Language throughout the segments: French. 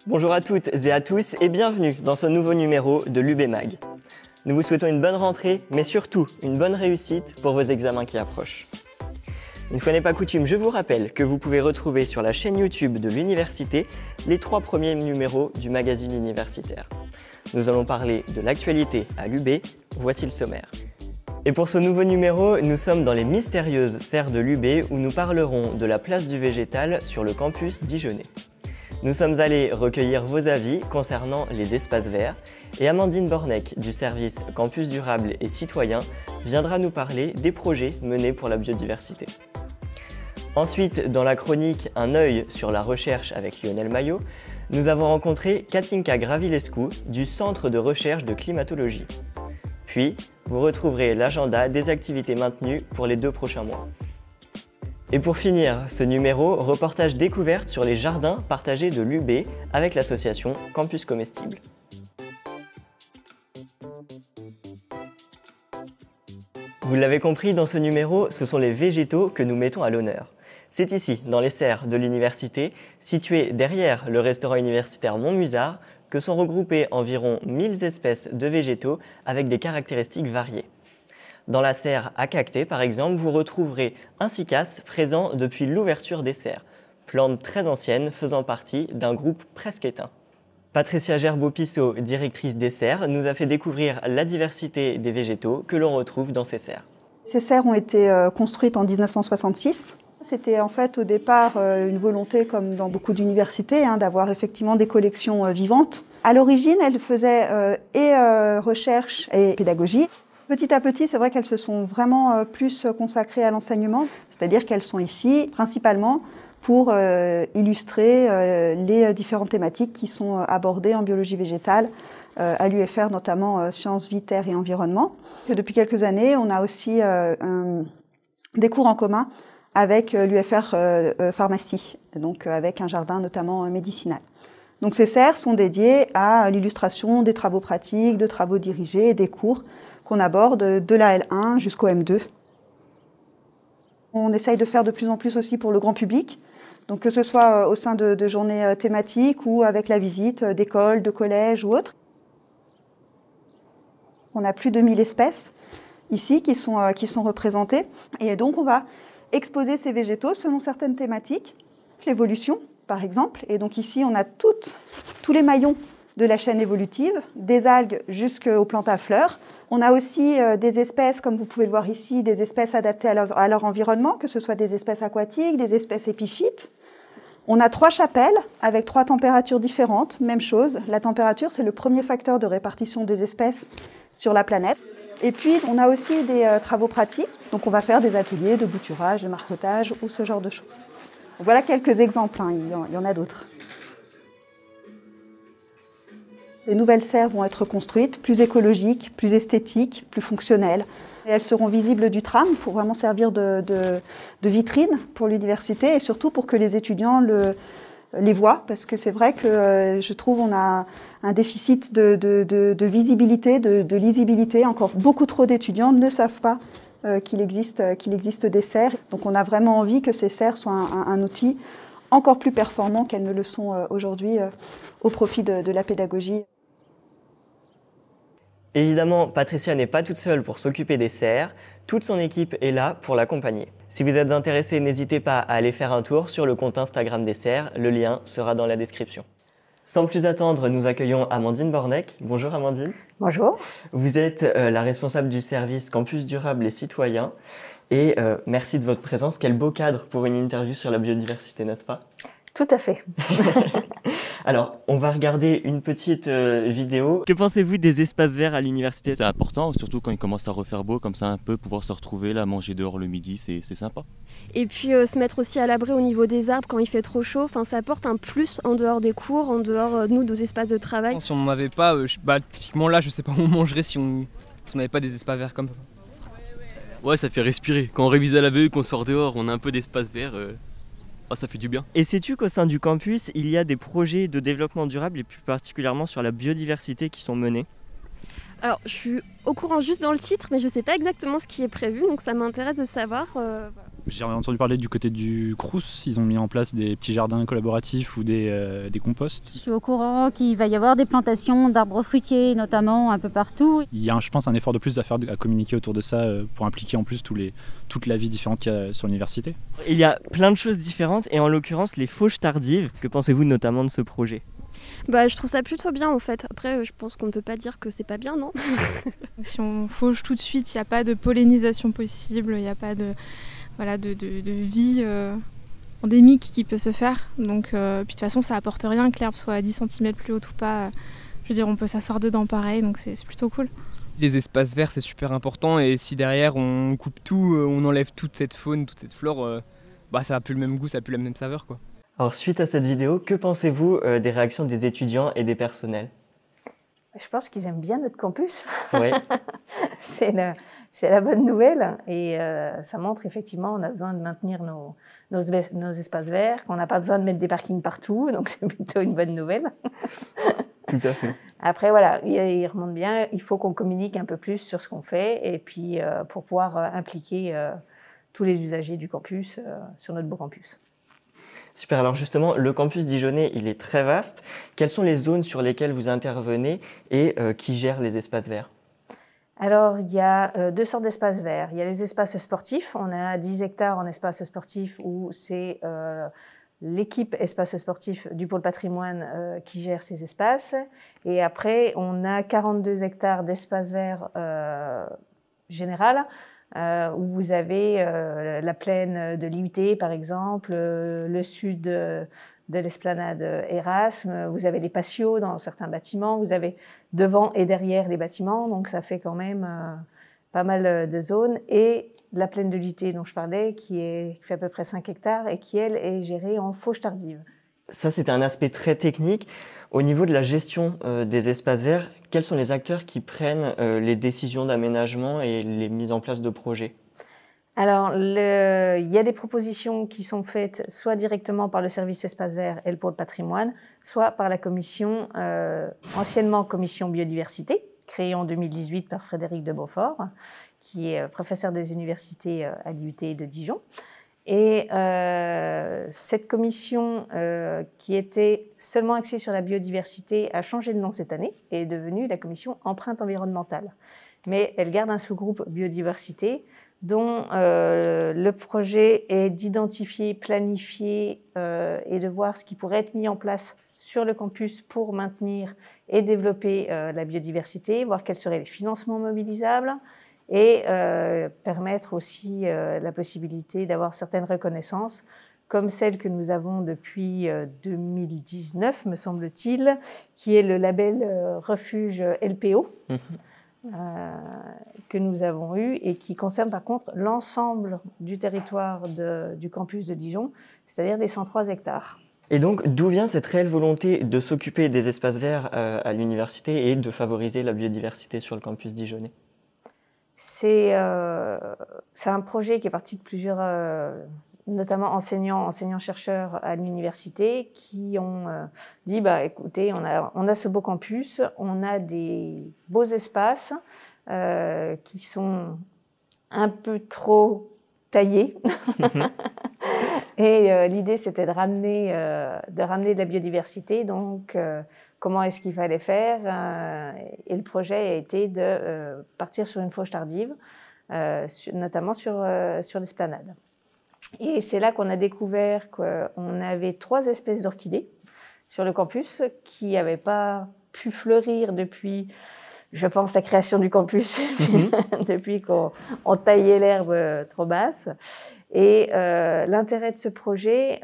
Bonjour à toutes et à tous et bienvenue dans ce nouveau numéro de l'UB Mag. Nous vous souhaitons une bonne rentrée, mais surtout une bonne réussite pour vos examens qui approchent. Une fois n'est pas coutume, je vous rappelle que vous pouvez retrouver sur la chaîne YouTube de l'université les 3 premiers numéros du magazine universitaire. Nous allons parler de l'actualité à l'UB, voici le sommaire. Et pour ce nouveau numéro, nous sommes dans les mystérieuses serres de l'UB où nous parlerons de la place du végétal sur le campus dijonnais. Nous sommes allés recueillir vos avis concernant les espaces verts et Amandine Bornec du service Campus Durable et Citoyen viendra nous parler des projets menés pour la biodiversité. Ensuite, dans la chronique Un œil sur la recherche avec Lionel Maillot, nous avons rencontré Katinka Gravilescu du Centre de recherche de climatologie. Puis, vous retrouverez l'agenda des activités maintenues pour les 2 prochains mois. Et pour finir ce numéro, reportage découverte sur les jardins partagés de l'UB avec l'association Campus Comestible. Vous l'avez compris, dans ce numéro, ce sont les végétaux que nous mettons à l'honneur. C'est ici, dans les serres de l'université, situées derrière le restaurant universitaire Montmusard, que sont regroupées environ 1000 espèces de végétaux avec des caractéristiques variées. Dans la serre à cactés, par exemple, vous retrouverez un cycas présent depuis l'ouverture des serres, plante très ancienne faisant partie d'un groupe presque éteint. Patricia Gerbeau-Pissot, directrice des serres, nous a fait découvrir la diversité des végétaux que l'on retrouve dans ces serres. Ces serres ont été construites en 1966. C'était en fait au départ une volonté, comme dans beaucoup d'universités, d'avoir effectivement des collections vivantes. À l'origine, elles faisaient recherche et pédagogie. Petit à petit, c'est vrai qu'elles se sont vraiment plus consacrées à l'enseignement, c'est-à-dire qu'elles sont ici principalement pour illustrer les différentes thématiques qui sont abordées en biologie végétale, à l'UFR notamment sciences, vie, terre et environnement. Et depuis quelques années, on a aussi des cours en commun avec l'UFR pharmacie, donc avec un jardin notamment médicinal. Donc ces serres sont dédiées à l'illustration des travaux pratiques, de travaux dirigés et des cours qu'on aborde de la L1 jusqu'au M2. On essaye de faire de plus en plus aussi pour le grand public, donc que ce soit au sein de journées thématiques ou avec la visite d'écoles, de collèges ou autres. On a plus de 1000 espèces ici qui sont représentées et donc on va exposer ces végétaux selon certaines thématiques, l'évolution par exemple, et donc ici on a tous les maillons de la chaîne évolutive, des algues jusqu'aux plantes à fleurs. On a aussi des espèces, comme vous pouvez le voir ici, des espèces adaptées à leur environnement, que ce soit des espèces aquatiques, des espèces épiphytes. On a 3 chapelles avec 3 températures différentes, même chose. La température, c'est le premier facteur de répartition des espèces sur la planète. Et puis, on a aussi des travaux pratiques. Donc, on va faire des ateliers de bouturage, de marcotage ou ce genre de choses. Donc, voilà quelques exemples, il y en a d'autres. Les nouvelles serres vont être construites, plus écologiques, plus esthétiques, plus fonctionnelles. Et elles seront visibles du tram pour vraiment servir de vitrine pour l'université et surtout pour que les étudiants les voient. Parce que c'est vrai que je trouve qu'on a un déficit de visibilité, de lisibilité. Encore beaucoup trop d'étudiants ne savent pas qu'il existe des serres. Donc on a vraiment envie que ces serres soient un outil encore plus performant qu'elles ne le sont aujourd'hui au profit de la pédagogie. Évidemment, Patricia n'est pas toute seule pour s'occuper des serres, toute son équipe est là pour l'accompagner. Si vous êtes intéressé, n'hésitez pas à aller faire un tour sur le compte Instagram des serres, le lien sera dans la description. Sans plus attendre, nous accueillons Amandine Bornec. Bonjour Amandine. Bonjour. Vous êtes la responsable du service Campus Durable et Citoyen et merci de votre présence. Quel beau cadre pour une interview sur la biodiversité, n'est-ce pas ? Tout à fait. Alors, on va regarder une petite vidéo. Que pensez-vous des espaces verts à l'université ? C'est important, surtout quand il commence à refaire beau, comme ça un peu, pouvoir se retrouver là, manger dehors le midi, c'est sympa. Et puis se mettre aussi à l'abri au niveau des arbres quand il fait trop chaud, ça apporte un plus en dehors des cours, en dehors de nos espaces de travail. Si on n'en avait pas, typiquement là, je sais pas où on mangerait si on n'avait pas des espaces verts comme ça. Ouais, ça fait respirer. Quand on révise à la vue, qu'on sort dehors, on a un peu d'espace vert. Ça fait du bien. Et sais-tu qu'au sein du campus, il y a des projets de développement durable et plus particulièrement sur la biodiversité qui sont menés ? Alors, je suis au courant juste dans le titre, mais je ne sais pas exactement ce qui est prévu, donc ça m'intéresse de savoir. Voilà. J'ai entendu parler du côté du Crous, ils ont mis en place des petits jardins collaboratifs ou des composts. Je suis au courant qu'il va y avoir des plantations d'arbres fruitiers, notamment un peu partout. Il y a, je pense, un effort de plus à faire à communiquer autour de ça pour impliquer en plus toute la vie différente qu'il y a sur l'université. Il y a plein de choses différentes et en l'occurrence les fauches tardives. Que pensez-vous notamment de ce projet ? Bah, je trouve ça plutôt bien en fait. Après, je pense qu'on ne peut pas dire que c'est pas bien, non ? Si on fauche tout de suite, il n'y a pas de pollinisation possible, il n'y a pas de vie endémique qui peut se faire. Donc, puis de toute façon, ça apporte rien que l'herbe soit à 10 cm plus haute ou pas. Je veux dire, on peut s'asseoir dedans pareil, donc c'est plutôt cool. Les espaces verts, c'est super important et si derrière on coupe tout, on enlève toute cette faune, toute cette flore, ça n'a plus le même goût, ça n'a plus la même saveur, quoi. Alors suite à cette vidéo, que pensez-vous des réactions des étudiants et des personnels ? Je pense qu'ils aiment bien notre campus. Oui. C'est la bonne nouvelle et ça montre effectivement qu'on a besoin de maintenir nos espaces verts, qu'on n'a pas besoin de mettre des parkings partout, donc c'est plutôt une bonne nouvelle. Tout à fait. Après voilà, il remonte bien, il faut qu'on communique un peu plus sur ce qu'on fait et puis pour pouvoir impliquer tous les usagers du campus sur notre beau campus. Super, alors justement, le campus dijonnais, il est très vaste. Quelles sont les zones sur lesquelles vous intervenez et qui gèrent les espaces verts ? Alors, il y a deux sortes d'espaces verts. Il y a les espaces sportifs. On a 10 hectares en espaces sportifs où c'est l'équipe espace sportif du pôle patrimoine qui gère ces espaces. Et après, on a 42 hectares d'espaces verts général. Où vous avez la plaine de l'IUT, par exemple, le sud de l'esplanade Erasme, vous avez les patios dans certains bâtiments, vous avez devant et derrière les bâtiments, donc ça fait quand même pas mal de zones. Et la plaine de l'IUT dont je parlais, qui fait à peu près 5 hectares et qui, elle, est gérée en fauche tardive. Ça, c'était un aspect très technique. Au niveau de la gestion des espaces verts, quels sont les acteurs qui prennent les décisions d'aménagement et les mises en place de projets ? Alors, il y a des propositions qui sont faites soit directement par le service espace vert et le pôle patrimoine, soit par la commission, anciennement commission biodiversité, créée en 2018 par Frédéric de Beaufort, qui est professeur des universités à l'IUT de Dijon. Et cette commission qui était seulement axée sur la biodiversité a changé de nom cette année et est devenue la commission empreinte environnementale. Mais elle garde un sous-groupe biodiversité dont le projet est d'identifier, planifier et de voir ce qui pourrait être mis en place sur le campus pour maintenir et développer la biodiversité, voir quels seraient les financements mobilisables, et permettre aussi la possibilité d'avoir certaines reconnaissances, comme celle que nous avons depuis 2019, me semble-t-il, qui est le label refuge LPO, que nous avons eu et qui concerne par contre l'ensemble du territoire du campus de Dijon, c'est-à-dire les 103 hectares. Et donc, d'où vient cette réelle volonté de s'occuper des espaces verts à l'université et de favoriser la biodiversité sur le campus dijonnais ? C'est un projet qui est parti de plusieurs, notamment enseignants-chercheurs à l'université, qui ont dit écoutez, on a ce beau campus, on a des beaux espaces qui sont un peu trop taillés. Et l'idée, c'était de ramener de la biodiversité. Donc, comment est-ce qu'il fallait faire et le projet a été de partir sur une fauche tardive, notamment sur l'esplanade. Et c'est là qu'on a découvert qu'on avait 3 espèces d'orchidées sur le campus qui n'avaient pas pu fleurir depuis, je pense, la création du campus, depuis qu'on taillait l'herbe trop basse. Et l'intérêt de ce projet,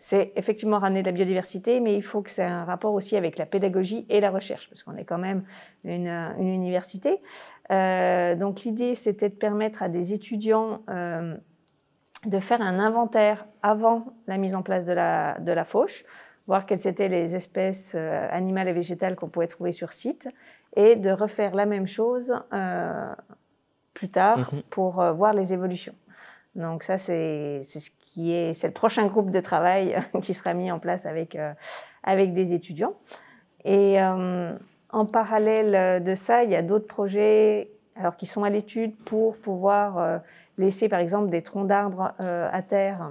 c'est effectivement ramener de la biodiversité, mais il faut que c'est un rapport aussi avec la pédagogie et la recherche, parce qu'on est quand même une université. Donc l'idée, c'était de permettre à des étudiants de faire un inventaire avant la mise en place de la fauche, voir quelles étaient les espèces animales et végétales qu'on pouvait trouver sur site, et de refaire la même chose plus tard pour voir les évolutions. Donc ça, c'est le prochain groupe de travail qui sera mis en place avec des étudiants. Et En parallèle de ça, il y a d'autres projets qui sont à l'étude pour pouvoir laisser par exemple des troncs d'arbres à terre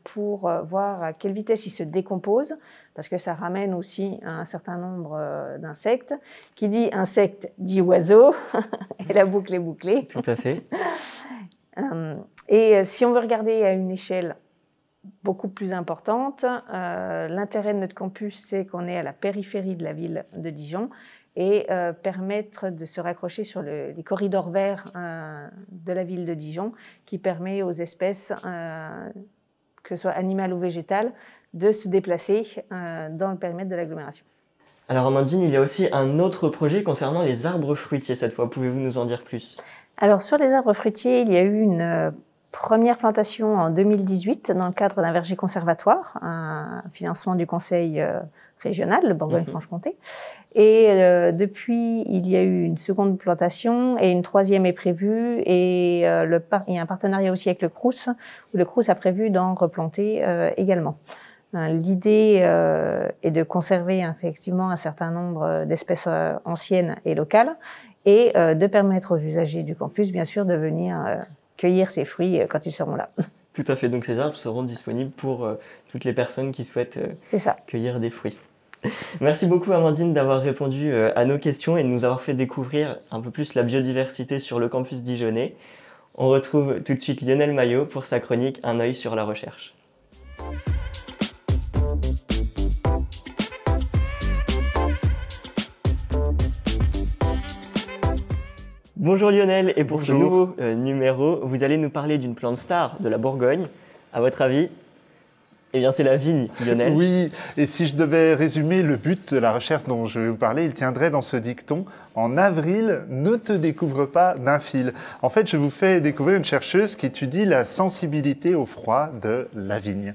pour voir à quelle vitesse ils se décomposent, parce que ça ramène aussi un certain nombre d'insectes. Qui dit insecte dit oiseau, et la boucle est bouclée. Tout à fait. Et si on veut regarder à une échelle beaucoup plus importante, l'intérêt de notre campus, c'est qu'on est à la périphérie de la ville de Dijon, et permettre de se raccrocher sur les corridors verts de la ville de Dijon, qui permet aux espèces, que ce soit animales ou végétales, de se déplacer dans le périmètre de l'agglomération. Alors Amandine, il y a aussi un autre projet concernant les arbres fruitiers cette fois. Pouvez-vous nous en dire plus? Alors sur les arbres fruitiers, il y a eu une première plantation en 2018 dans le cadre d'un verger conservatoire, un financement du conseil régional, le Bourgogne-Franche-Comté. Et depuis, il y a eu une seconde plantation et une troisième est prévue. Et il y a un partenariat aussi avec le Crous, où le Crous a prévu d'en replanter également. L'idée est de conserver effectivement un certain nombre d'espèces anciennes et locales et de permettre aux usagers du campus, bien sûr, de venir cueillir ces fruits quand ils seront là. Tout à fait, donc ces arbres seront disponibles pour toutes les personnes qui souhaitent cueillir des fruits. Merci beaucoup Amandine d'avoir répondu à nos questions et de nous avoir fait découvrir un peu plus la biodiversité sur le campus dijonnais. On retrouve tout de suite Lionel Maillot pour sa chronique Un œil sur la recherche. Bonjour Lionel, et pour ce nouveau numéro, vous allez nous parler d'une plante star de la Bourgogne. À votre avis, eh bien c'est la vigne, Lionel. Oui, et si je devais résumer le but de la recherche dont je vais vous parler, il tiendrait dans ce dicton « En avril, ne te découvre pas d'un fil ». En fait, je vous fais découvrir une chercheuse qui étudie la sensibilité au froid de la vigne.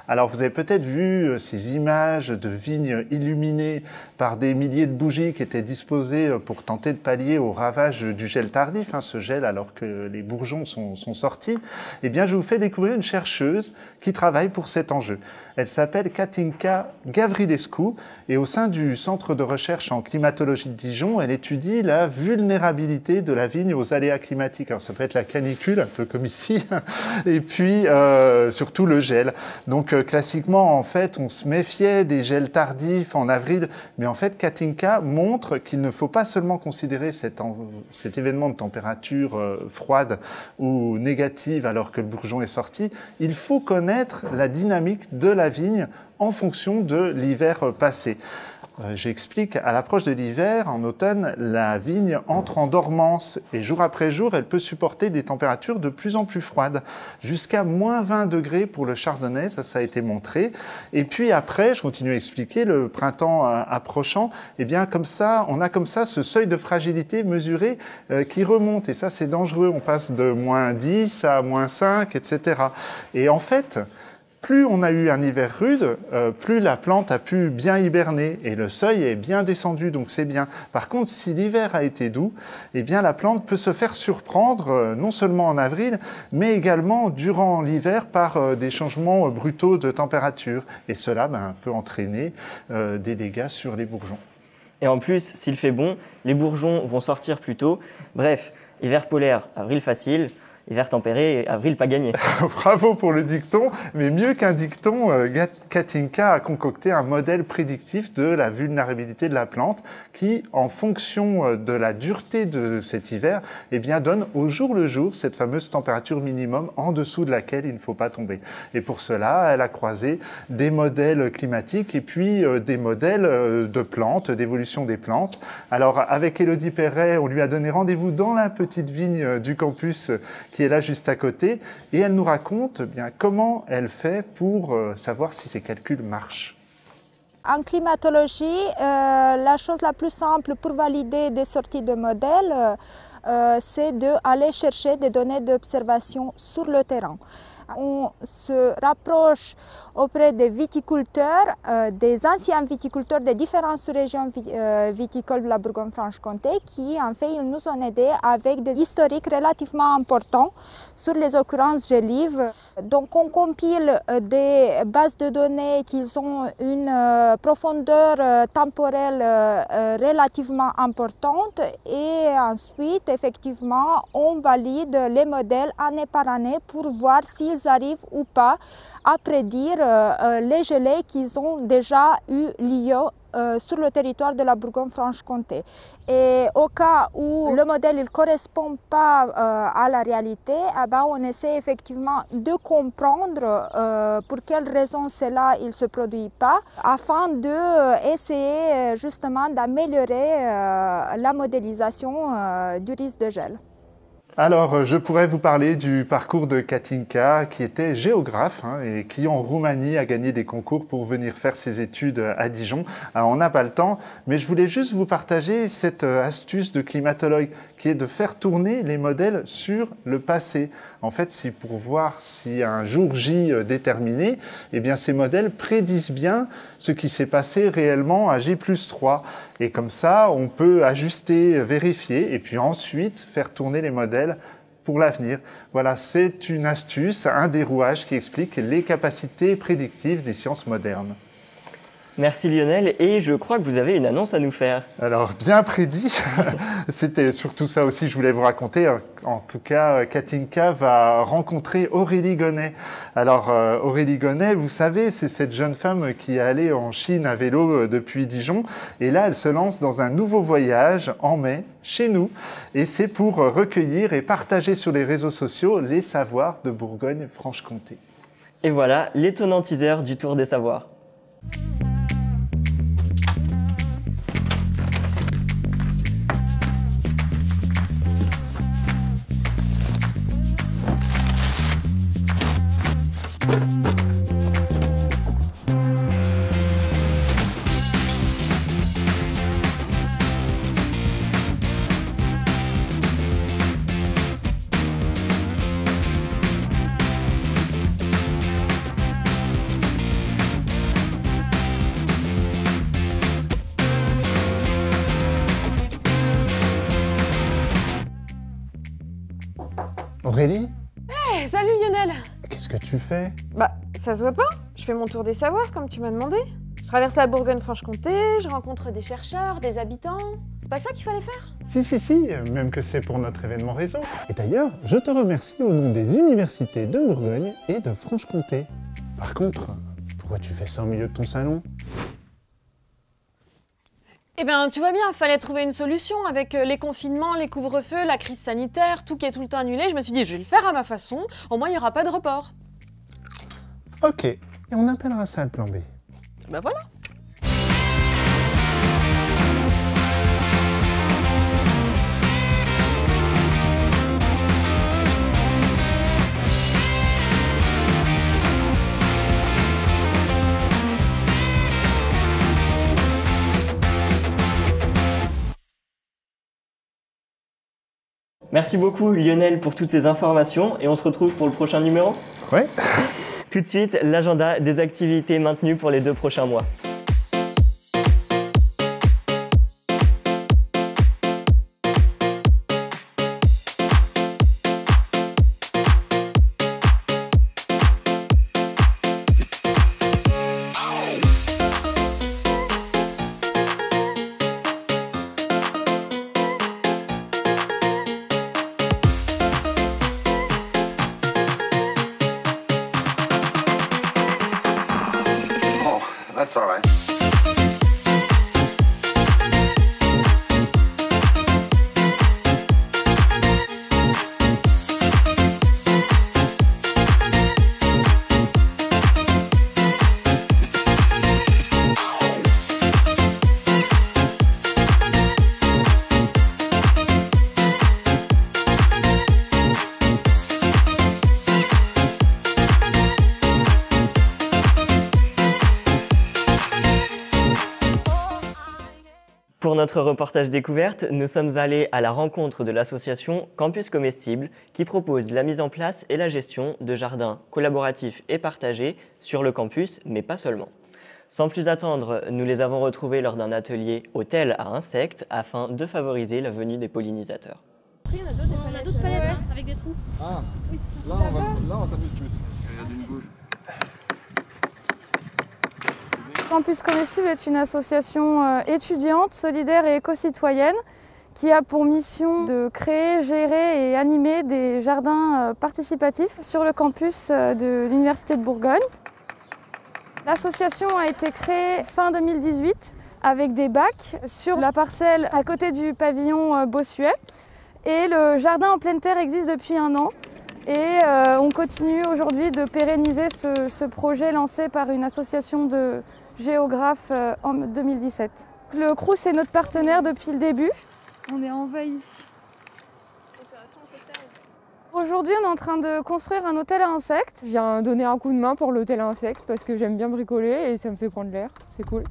Alors, vous avez peut-être vu ces images de vignes illuminées par des milliers de bougies qui étaient disposées pour tenter de pallier au ravage du gel tardif, ce gel alors que les bourgeons sont sortis. Eh bien, je vous fais découvrir une chercheuse qui travaille pour cet enjeu. Elle s'appelle Katinka Gavrilescu et au sein du Centre de recherche en climatologie de Dijon, elle étudie la vulnérabilité de la vigne aux aléas climatiques. Alors ça peut être la canicule, un peu comme ici, et puis surtout le gel. Donc classiquement, en fait, on se méfiait des gels tardifs en avril, mais en fait, Katinka montre qu'il ne faut pas seulement considérer cet événement de température froide ou négative alors que le bourgeon est sorti, il faut connaître la dynamique de la vigne en fonction de l'hiver passé. J'explique, à l'approche de l'hiver, en automne, la vigne entre en dormance et jour après jour, elle peut supporter des températures de plus en plus froides, jusqu'à moins 20 degrés pour le chardonnay, ça a été montré. Et puis après, je continue à expliquer, le printemps approchant, eh bien comme ça, on a comme ça ce seuil de fragilité mesuré qui remonte. Et ça, c'est dangereux, on passe de moins 10 à moins 5, etc. Et en fait, plus on a eu un hiver rude, plus la plante a pu bien hiberner et le seuil est bien descendu, donc c'est bien. Par contre, si l'hiver a été doux, eh bien la plante peut se faire surprendre non seulement en avril, mais également durant l'hiver par des changements brutaux de température. Et cela peut entraîner des dégâts sur les bourgeons. Et en plus, s'il fait bon, les bourgeons vont sortir plus tôt. Bref, hiver polaire, avril facile. Hiver tempéré, avril pas gagné. Bravo pour le dicton, mais mieux qu'un dicton, Katinka a concocté un modèle prédictif de la vulnérabilité de la plante qui, en fonction de la dureté de cet hiver, eh bien, donne au jour le jour cette fameuse température minimum en dessous de laquelle il ne faut pas tomber. Et pour cela, elle a croisé des modèles climatiques et puis des modèles de plantes, d'évolution des plantes. Alors, avec Élodie Perret, on lui a donné rendez-vous dans la petite vigne du campus qui est là juste à côté, et elle nous raconte bien comment elle fait pour savoir si ses calculs marchent. En climatologie, la chose la plus simple pour valider des sorties de modèles, c'est d'aller chercher des données d'observation sur le terrain. On se rapproche auprès des viticulteurs, des anciens viticulteurs des différentes régions viticoles de la Bourgogne-Franche-Comté qui, en fait, ils nous ont aidés avec des historiques relativement importants sur les occurrences gélives. Donc, on compile des bases de données qui ont une profondeur temporelle relativement importante et ensuite, effectivement, on valide les modèles année par année pour voir s'ils arrivent ou pas à prédire les gelées qu'ils ont déjà eu lieu sur le territoire de la Bourgogne-Franche-Comté. Et au cas où le modèle ne correspond pas à la réalité, on essaie effectivement de comprendre pour quelles raisons cela ne se produit pas, afin d'essayer justement d'améliorer la modélisation du risque de gel. Alors, je pourrais vous parler du parcours de Katinka, qui était géographe et qui, en Roumanie, a gagné des concours pour venir faire ses études à Dijon. Alors, on n'a pas le temps, mais je voulais juste vous partager cette astuce de climatologue, qui est de faire tourner les modèles sur le passé. En fait, c'est pour voir si un jour J déterminé, eh bien, ces modèles prédisent bien ce qui s'est passé réellement à J+3. Et comme ça, on peut ajuster, vérifier, et puis ensuite faire tourner les modèles pour l'avenir. Voilà, c'est une astuce, un dérouage qui explique les capacités prédictives des sciences modernes. Merci Lionel, et je crois que vous avez une annonce à nous faire. Alors, bien prédit, c'était surtout ça aussi que je voulais vous raconter. En tout cas, Katinka va rencontrer Aurélie Gonnet. Alors, Aurélie Gonnet, vous savez, c'est cette jeune femme qui est allée en Chine à vélo depuis Dijon. Et là, elle se lance dans un nouveau voyage en mai, chez nous. Et c'est pour recueillir et partager sur les réseaux sociaux les savoirs de Bourgogne-Franche-Comté. Et voilà, l'étonnant teaser du Tour des Savoirs. Aurélie ? Hey, salut Lionel! Qu'est-ce que tu fais? Bah, ça se voit pas? Je fais mon tour des savoirs comme tu m'as demandé. Je traverse la Bourgogne-Franche-Comté, je rencontre des chercheurs, des habitants. C'est pas ça qu'il fallait faire? Si, même que c'est pour notre événement réseau. Et d'ailleurs, je te remercie au nom des universités de Bourgogne et de Franche-Comté. Par contre, pourquoi tu fais ça au milieu de ton salon? Eh bien, tu vois bien, fallait trouver une solution avec les confinements, les couvre-feux, la crise sanitaire, tout qui est tout le temps annulé. Je me suis dit, je vais le faire à ma façon, au moins il n'y aura pas de report. Ok, et on appellera ça le plan B. Bah voilà. Merci beaucoup Lionel pour toutes ces informations et on se retrouve pour le prochain numéro. Ouais. Tout de suite, l'agenda des activités maintenues pour les 2 prochains mois. That's all right. Pour notre reportage découverte, nous sommes allés à la rencontre de l'association Campus Comestible qui propose la mise en place et la gestion de jardins collaboratifs et partagés sur le campus, mais pas seulement. Sans plus attendre, nous les avons retrouvés lors d'un atelier hôtel à insectes afin de favoriser la venue des pollinisateurs. Après, on a d'autres palettes avec des trous. Ah, oui. Là on s'amuse plus. Regarde une bouche. Campus Comestible est une association étudiante, solidaire et éco-citoyenne qui a pour mission de créer, gérer et animer des jardins participatifs sur le campus de l'Université de Bourgogne. L'association a été créée fin 2018 avec des bacs sur la parcelle à côté du pavillon Bossuet. Et le jardin en pleine terre existe depuis 1 an. Et on continue aujourd'hui de pérenniser ce projet lancé par une association de géographes en 2017. Le Crous est notre partenaire depuis le début. On est envahis. Aujourd'hui, on est en train de construire un hôtel à insectes. Je viens donner un coup de main pour l'hôtel à insectes parce que j'aime bien bricoler et ça me fait prendre l'air. C'est cool.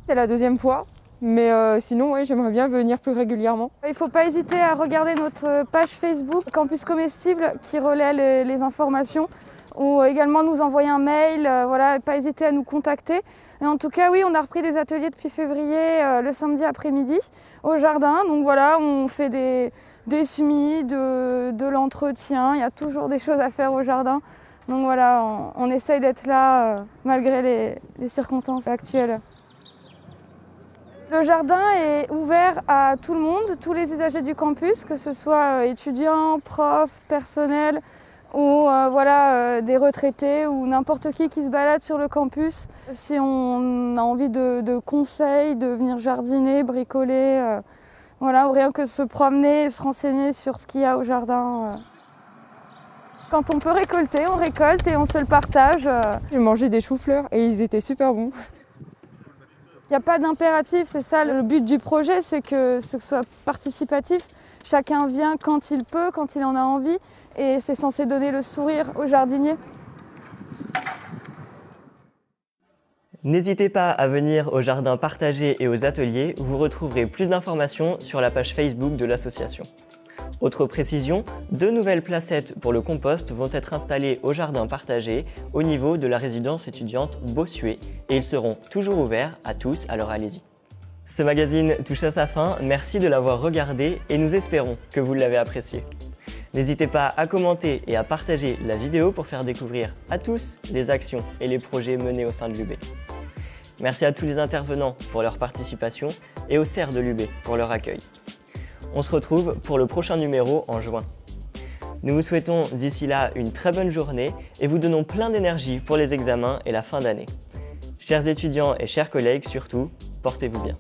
C'est la 2e fois. Mais sinon, ouais, j'aimerais bien venir plus régulièrement. Il ne faut pas hésiter à regarder notre page Facebook Campus Comestible qui relaie les informations ou également nous envoyer un mail, voilà, pas hésiter à nous contacter. Et en tout cas, oui, on a repris des ateliers depuis février, le samedi après-midi au jardin. Donc voilà, on fait des semis, de l'entretien, il y a toujours des choses à faire au jardin. Donc voilà, on essaye d'être là malgré les circonstances actuelles. Le jardin est ouvert à tout le monde, tous les usagers du campus, que ce soit étudiants, profs, personnel ou des retraités ou n'importe qui se balade sur le campus. Si on a envie de conseils, de venir jardiner, bricoler, ou rien que se promener et se renseigner sur ce qu'il y a au jardin. Quand on peut récolter, on récolte et on se le partage. J'ai mangé des choux-fleurs et ils étaient super bons. Il n'y a pas d'impératif, c'est ça le but du projet, c'est que ce soit participatif. Chacun vient quand il peut, quand il en a envie, et c'est censé donner le sourire aux jardiniers. N'hésitez pas à venir au jardin partagé et aux ateliers, vous retrouverez plus d'informations sur la page Facebook de l'association. Autre précision, 2 nouvelles placettes pour le compost vont être installées au jardin partagé au niveau de la résidence étudiante Bossuet et ils seront toujours ouverts à tous, alors allez-y. Ce magazine touche à sa fin, merci de l'avoir regardé et nous espérons que vous l'avez apprécié. N'hésitez pas à commenter et à partager la vidéo pour faire découvrir à tous les actions et les projets menés au sein de l'UB. Merci à tous les intervenants pour leur participation et aux serres de l'UB pour leur accueil. On se retrouve pour le prochain numéro en juin. Nous vous souhaitons d'ici là une très bonne journée et vous donnons plein d'énergie pour les examens et la fin d'année. Chers étudiants et chers collègues surtout, portez-vous bien.